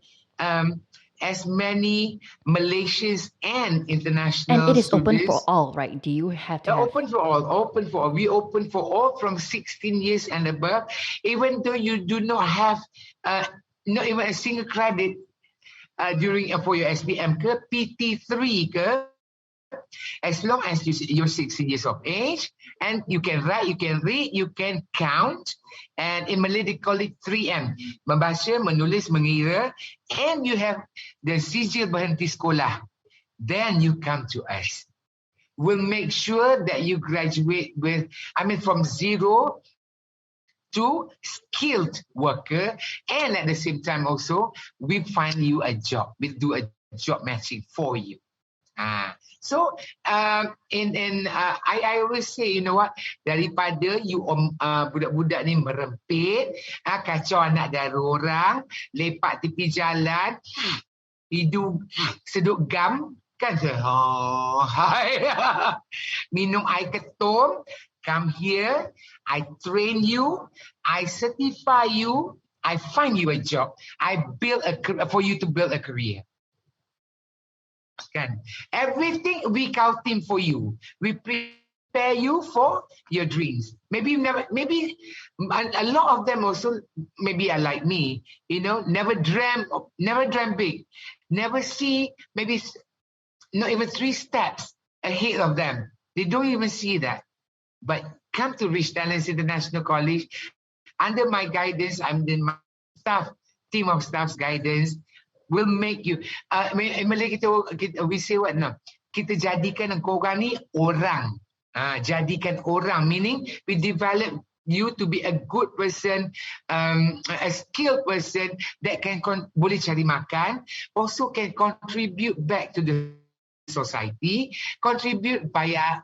Speaker 1: as many Malaysians and international
Speaker 2: And it is
Speaker 1: students.
Speaker 2: open for all, right? Do you have to have...
Speaker 1: Open for all. We open for all from 16 years and above. Even though you do not have not even a single credit during for your SPM ke, PT3 ke, as long as you're 16 years of age and you can write, you can read, you can count, and in Malay they call it 3M, membaca, menulis, mengira, and you have the sijil berhenti sekolah, then you come to us. We'll make sure that you graduate from zero to skilled worker, and at the same time also we find you a job. We do a job matching for you. So I always say, you know what, daripada you budak-budak ni merempit, kacau anak dari orang, lepak tepi jalan, hidung sedut gam, kan? Minum air ketum, come here, I train you, I certify you, I find you a job, I build for you to build a career. Kan? Everything we counting for you. We prepare you for your dreams. Maybe a lot of them also maybe are like me, never dreamt big, never see maybe not even 3 steps ahead of them. They don't even see that. But come to Rich Talents International College. Under my guidance, my team of staff's guidance will make you. In Malay we say what now? Kita jadikan korang ni orang. Jadikan orang, meaning we develop you to be a good person, a skilled person that can boleh cari makan, also can contribute back to the society, contribute bayar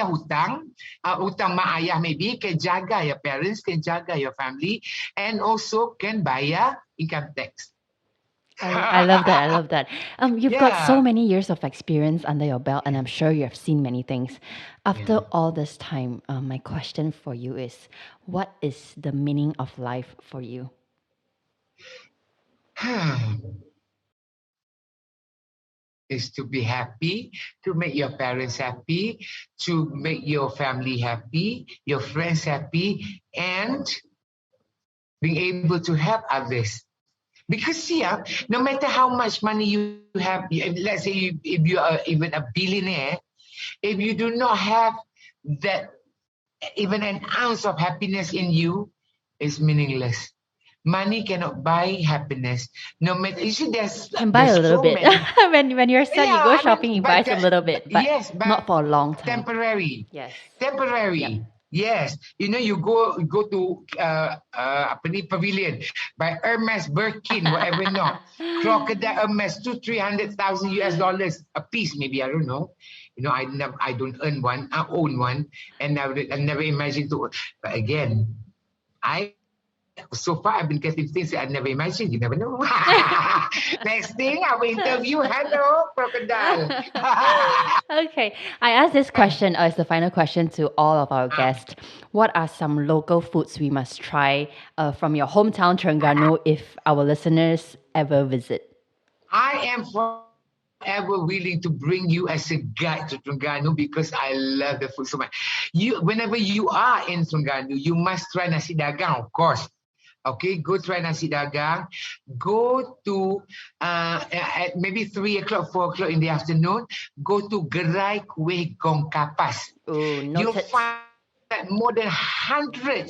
Speaker 1: hutang, hutang mak ayah maybe, can jaga your parents, can jaga your family, and also can bayar income tax.
Speaker 2: I love that. I love that. You've got so many years of experience under your belt, and I'm sure you have seen many things. After all this time, my question for you is, what is the meaning of life for you?
Speaker 1: Is to be happy, to make your parents happy, to make your family happy, your friends happy, and being able to help others. Because see, no matter how much money you have, let's say if you are even a billionaire, if you do not have that, even an ounce of happiness in you, it's meaningless. Money cannot buy happiness. No matter, you see,
Speaker 2: can buy a little bit. when you're sad, you go shopping, you buy a little bit, but not for a long time.
Speaker 1: Temporary.
Speaker 2: Yes.
Speaker 1: Temporary. Yep. Yes. You know, you go to pavilion, buy Hermes, Birkin, whatever not. Crocodile Hermes, $200,000-300,000 a piece, maybe, I don't know. You know, I don't own one, and I never imagined to. But again, so far I've been getting things that I never imagined. You never know. Next thing I will interview. Hello, crocodile.
Speaker 2: Okay, I asked this question as the final question to all of our guests. What are some local foods we must try from your hometown Terengganu if our listeners ever visit?
Speaker 1: I am forever willing to bring you as a guide to Terengganu because I love the food so much. Whenever you are in Terengganu, you must try Nasi Dagang, of course. Okay, go try Nasi Dagang. Go to, at maybe 3 o'clock, 4 o'clock in the afternoon, go to Gerai Kuih Gong Kapas. You'll find that more than 100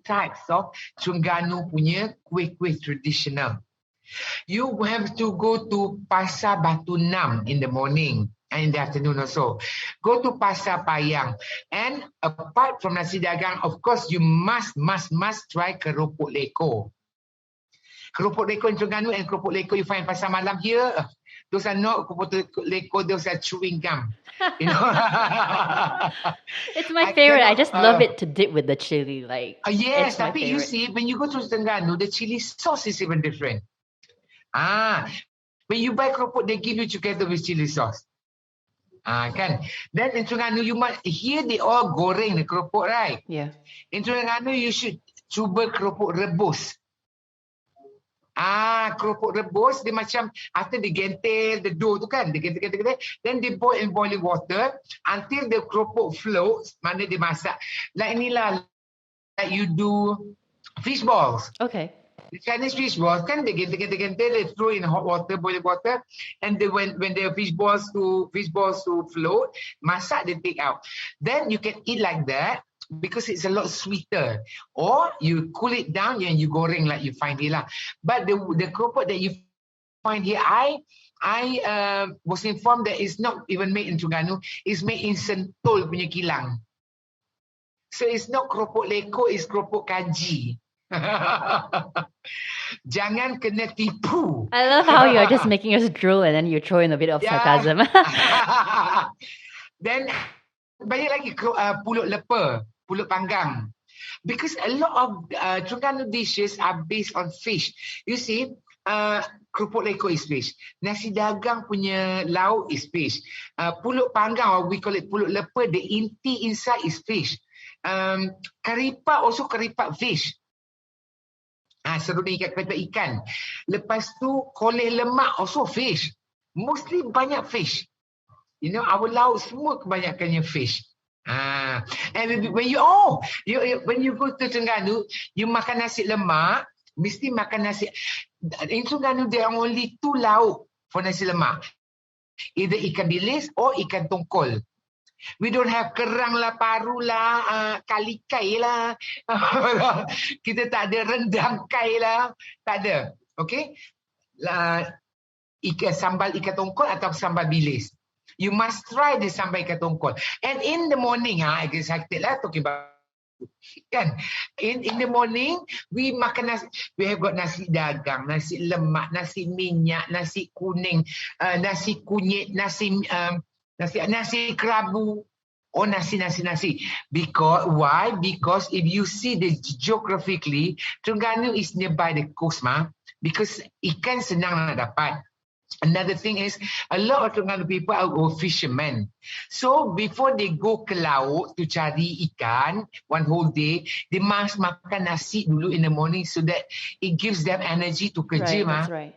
Speaker 1: types of Terengganu punya kuih-kuih traditional. You have to go to Pasar Batu Nam in the morning and in the afternoon also. Go to Pasar Payang. And apart from Nasi Dagang, of course, you must try keropok leko. Keropok leko in Terengganu and keropok leko you find in Pasar Malam here. Those are not keropok leko, those are chewing gum. You know?
Speaker 2: It's my favorite. I just love it to dip with the chili.
Speaker 1: Yes, but you see, when you go to Terengganu, the chili sauce is even different. When you buy keropok, they give you together with chili sauce. Kan? Then in Terengganu, here they all goreng the keropok, right?
Speaker 2: Yeah.
Speaker 1: In Terengganu, you should cuba keropok rebus. Keropok rebus, dia macam, after they gentil the dough tu kan, they gentil, then they boil in boiling water until the keropok floats, mana dia masak. Like inilah, like you do fish balls.
Speaker 2: Okay.
Speaker 1: The Chinese fish balls, kan they throw in hot water, boiling water, and when the fish balls to float, masak, they take out. Then you can eat like that because it's a lot sweeter. Or you cool it down and you goreng like you find here lah. But the keropok that you find here, I was informed that it's not even made in Terengganu, it's made in Sentul punya kilang. So it's not keropok leko, it's keropok kaji. Jangan kena tipu.
Speaker 2: I love how you're just making us drool and then you throw in a bit of sarcasm.
Speaker 1: Then banyak lagi pulut leper, pulut panggang. Because a lot of Terengganu dishes are based on fish. You see, keropok leko is fish. Nasi dagang punya lauk is fish. Pulut panggang, or we call it pulut leper, the inti inside is fish. Karipak also karipak fish. Serunding ikan, karipak ikan. Lepas tu, koleh lemak also fish. Mostly banyak fish. You know, our lauk semua kebanyakannya fish. And when you go to Terengganu, you makan nasi lemak, mesti makan nasi. In Terengganu, there are only 2 lauk for nasi lemak. Either ikan bilis or ikan tongkol. We don't have kerang lah, paru lah, kalikai lah. Kita tak ada rendang kai lah. Tak ada. Okay? Sambal ikan tongkol atau sambal bilis. You must try the sambal ikan tongkol. And in the morning, I get excited lah talking about kan. In the morning, we makan nasi. We have got nasi dagang, nasi lemak, nasi minyak, nasi kuning, nasi kunyit, nasi kerabu. Oh, nasi. Because why? Because if you see the geographically, Terengganu is nearby the coast, because ikan senang nak dapat. Another thing is, a lot of Terengganu people are fishermen. So, before they go ke laut to cari ikan, one whole day, they must makan nasi dulu in the morning so that it gives them energy to kerja.
Speaker 2: That's right.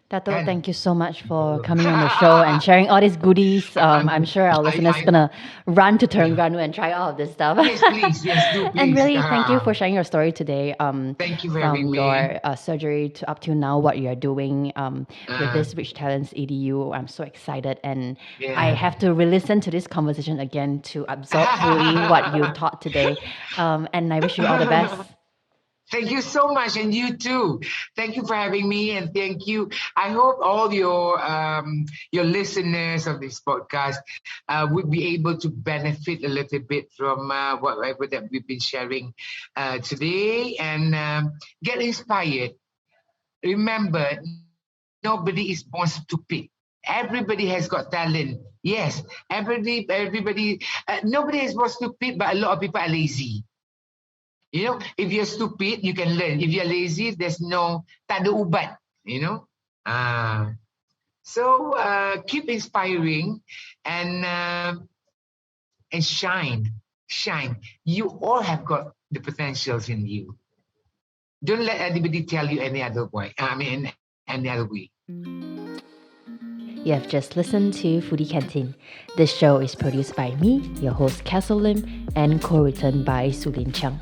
Speaker 2: Dato,
Speaker 1: Kan?
Speaker 2: thank you so much for coming on the show and sharing all these goodies. I'm sure our listeners are going to run to Terengganu and try all of this stuff.
Speaker 1: Yes, please. Yes, do please.
Speaker 2: And really, thank you for sharing your story today.
Speaker 1: Thank you for having me.
Speaker 2: From your surgery to up to now, what you're doing with this Rich Talents EDU. I'm so excited. And I have to re-listen to this conversation again to absorb fully what you taught today. And I wish you all the best.
Speaker 1: Thank you so much, and you too. Thank you for having me, and thank you. I hope all your listeners of this podcast would be able to benefit a little bit from whatever that we've been sharing today, and get inspired. Remember, nobody is born stupid. Everybody has got talent. Yes, everybody. Nobody is born stupid, but a lot of people are lazy. You know, if you're stupid, you can learn. If you're lazy, there's tak ada ubat, you know. So keep inspiring and shine. You all have got the potentials in you. Don't let anybody tell you any other way. Any other way.
Speaker 2: You have just listened to Foodie Canteen. This show is produced by me, your host Castle Lim, and co-written by Sulin Chung.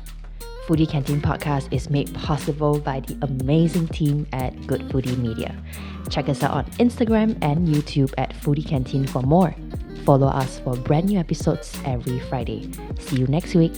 Speaker 2: Foodie Canteen podcast is made possible by the amazing team at Good Foodie Media. Check us out on Instagram and YouTube at Foodie Canteen for more. Follow us for brand new episodes every Friday. See you next week.